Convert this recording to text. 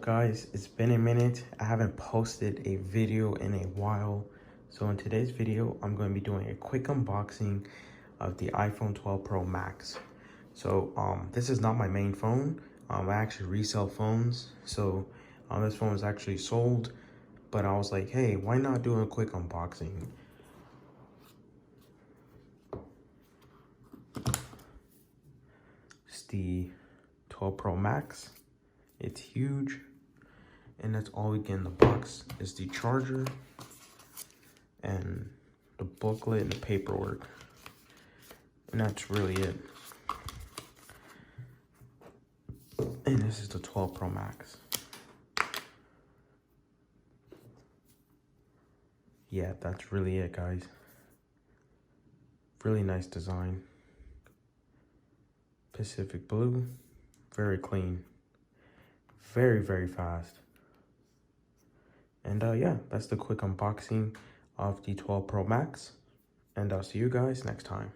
Guys, it's been a minute. I haven't posted a video in a while. So in today's video, I'm going to be doing a quick unboxing of the iPhone 12 Pro Max. So this is not my main phone. I actually resell phones. So this phone is actually sold, but I was like, hey, why not do a quick unboxing? It's the 12 Pro Max. It's huge. And that's all we get in the box is the charger and the booklet and the paperwork. And that's really it. And this is the 12 Pro Max. Yeah, that's really it, guys. Really nice design. Pacific blue. Very clean. Very, very fast. And yeah, that's the quick unboxing of the 12 Pro Max. And I'll see you guys next time.